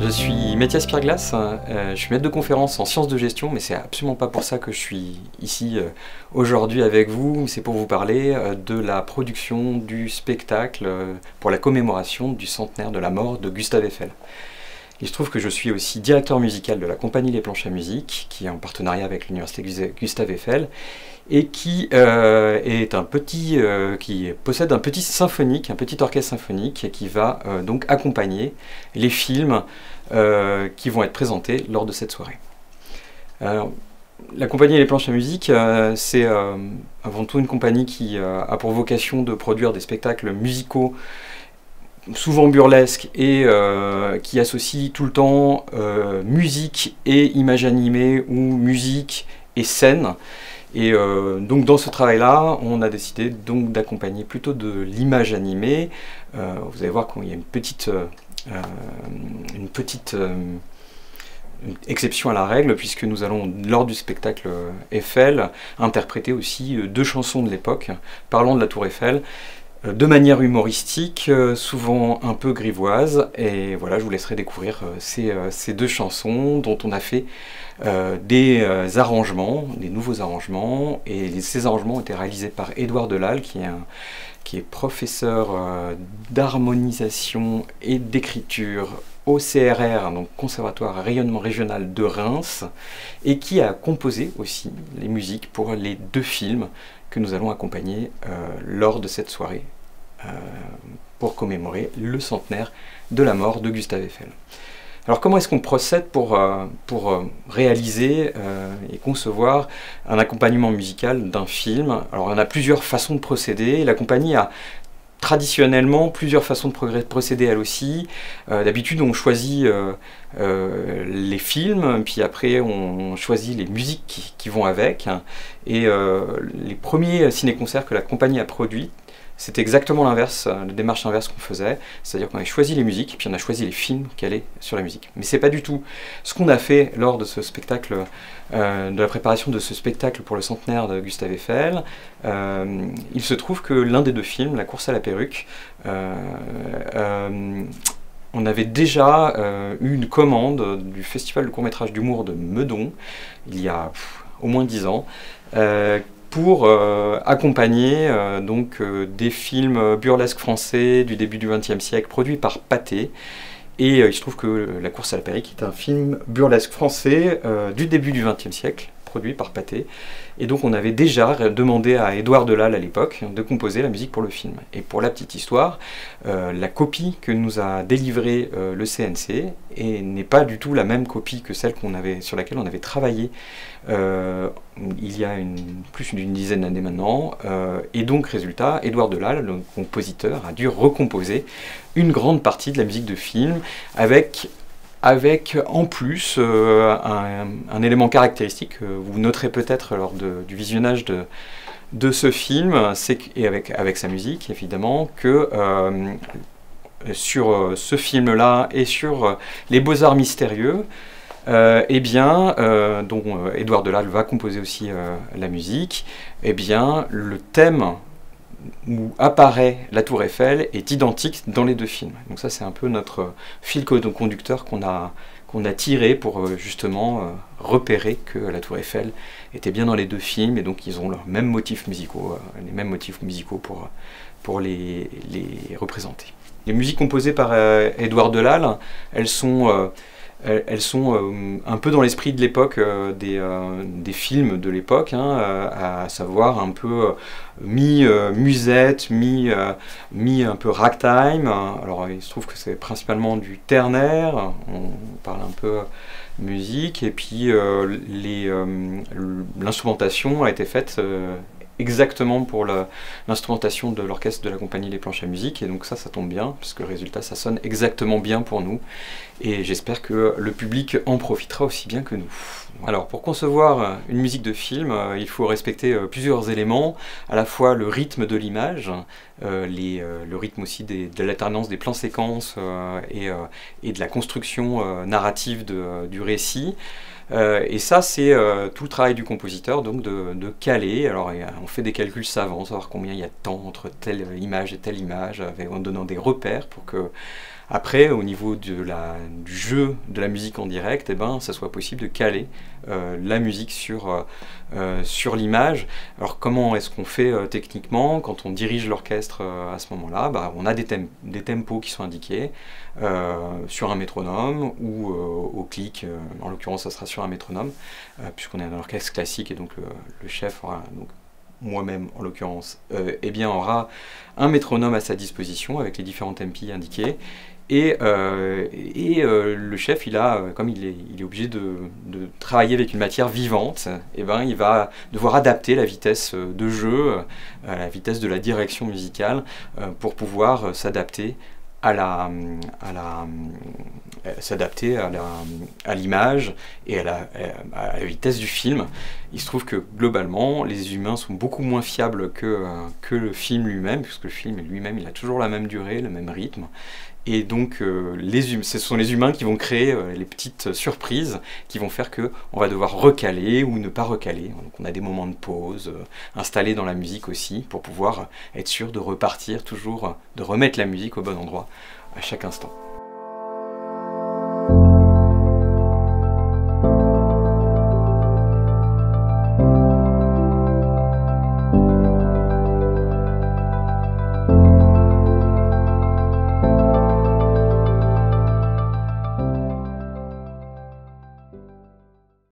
Je suis Mathias Pierglas, je suis maître de conférence en sciences de gestion, mais c'est absolument pas pour ça que je suis ici aujourd'hui avec vous, c'est pour vous parler de la production du spectacle pour la commémoration du centenaire de la mort de Gustave Eiffel. Il se trouve que je suis aussi directeur musical de la compagnie Les Planches à Musique, qui est en partenariat avec l'université Gustave Eiffel, et qui possède un petit symphonique, un petit orchestre symphonique, et qui va donc accompagner les films qui vont être présentés lors de cette soirée. Alors, la compagnie Les Planches à Musique, c'est avant tout une compagnie qui a pour vocation de produire des spectacles musicaux souvent burlesques et qui associe tout le temps musique et image animée ou musique et scène. Et donc dans ce travail-là, on a décidé donc d'accompagner plutôt de l'image animée. Vous allez voir qu'il y a une petite exception à la règle, puisque nous allons, lors du spectacle Eiffel, interpréter aussi deux chansons de l'époque parlant de la Tour Eiffel, de manière humoristique, souvent un peu grivoise, et voilà, je vous laisserai découvrir ces deux chansons dont on a fait des arrangements, des nouveaux arrangements, et ces arrangements ont été réalisés par Édouard Delal, qui est professeur d'harmonisation et d'écriture au CRR, donc Conservatoire Rayonnement Régional de Reims, et qui a composé aussi les musiques pour les deux films que nous allons accompagner lors de cette soirée pour commémorer le centenaire de la mort de Gustave Eiffel. Alors comment est-ce qu'on procède pour réaliser et concevoir un accompagnement musical d'un film? Alors on a plusieurs façons de procéder. La compagnie a traditionnellement plusieurs façons de procéder elle aussi. D'habitude on choisit les films, puis après on choisit les musiques qui vont avec. Et les premiers ciné-concerts que la compagnie a produits, c'était exactement l'inverse, la démarche inverse qu'on faisait, c'est-à-dire qu'on avait choisi les musiques, puis on a choisi les films qui allaient sur la musique. Mais c'est pas du tout ce qu'on a fait lors de ce spectacle, de la préparation de ce spectacle pour le centenaire de Gustave Eiffel. Il se trouve que l'un des deux films, La course à la perruque, on avait déjà eu une commande du Festival de court-métrage d'humour de Meudon, il y a au moins 10 ans, pour accompagner des films burlesques français du début du XXe siècle, produits par Pathé. Et il se trouve que La course à la perruque est un film burlesque français du début du XXe siècle, produit par Pathé. Et donc on avait déjà demandé à Édouard Delal à l'époque de composer la musique pour le film. Et pour la petite histoire, la copie que nous a délivrée le CNC n'est pas du tout la même copie que celle sur laquelle on avait travaillé il y a plus d'une dizaine d'années maintenant. Et donc résultat, Édouard Delal, le compositeur, a dû recomposer une grande partie de la musique de film avec en plus un élément caractéristique que vous noterez peut-être lors du visionnage de ce film, et avec sa musique évidemment, que sur ce film-là et sur les Beaux-Arts mystérieux, dont Édouard Delal va composer aussi la musique, le thème où apparaît la Tour Eiffel est identique dans les deux films. Donc ça c'est un peu notre fil conducteur qu'on a tiré pour justement repérer que la Tour Eiffel était bien dans les deux films, et donc ils ont leurs mêmes motifs musicaux, pour les représenter. Les musiques composées par Édouard Delal, elles sont un peu dans l'esprit de l'époque, des films de l'époque, à savoir un peu mi-musette, mi un peu ragtime. Alors il se trouve que c'est principalement du ternaire, on parle un peu musique, et puis l'instrumentation a été faite exactement pour l'instrumentation de l'orchestre de la compagnie Les Planches à Musique, et donc ça tombe bien, parce que le résultat ça sonne exactement bien pour nous, et j'espère que le public en profitera aussi bien que nous. Alors pour concevoir une musique de film, il faut respecter plusieurs éléments, à la fois le rythme de l'image, le rythme aussi de l'alternance des plans-séquences et de la construction narrative du récit. Et ça c'est tout le travail du compositeur, donc de caler. Alors on fait des calculs savants, savoir combien il y a de temps entre telle image et telle image, en donnant des repères pour que Après, au niveau du jeu de la musique en direct, eh ben, ça soit possible de caler la musique sur l'image. Alors comment est-ce qu'on fait techniquement? Quand on dirige l'orchestre à ce moment-là, bah, on a des tempos qui sont indiqués sur un métronome ou au clic. En l'occurrence, ça sera sur un métronome, puisqu'on est un orchestre classique et donc le chef aura... Donc, moi-même en l'occurrence, eh bien aura un métronome à sa disposition avec les différents tempi indiqués. Et le chef, comme il est obligé de travailler avec une matière vivante, eh ben, il va devoir adapter la vitesse de jeu, la vitesse de la direction musicale, pour pouvoir s'adapter à l'image et à la vitesse du film. Il se trouve que globalement, les humains sont beaucoup moins fiables que le film lui-même, puisque le film lui-même, il a toujours la même durée, le même rythme. Et donc, ce sont les humains qui vont créer les petites surprises qui vont faire qu'on va devoir recaler ou ne pas recaler. Donc, on a des moments de pause installés dans la musique aussi pour pouvoir être sûr de repartir toujours, de remettre la musique au bon endroit à chaque instant.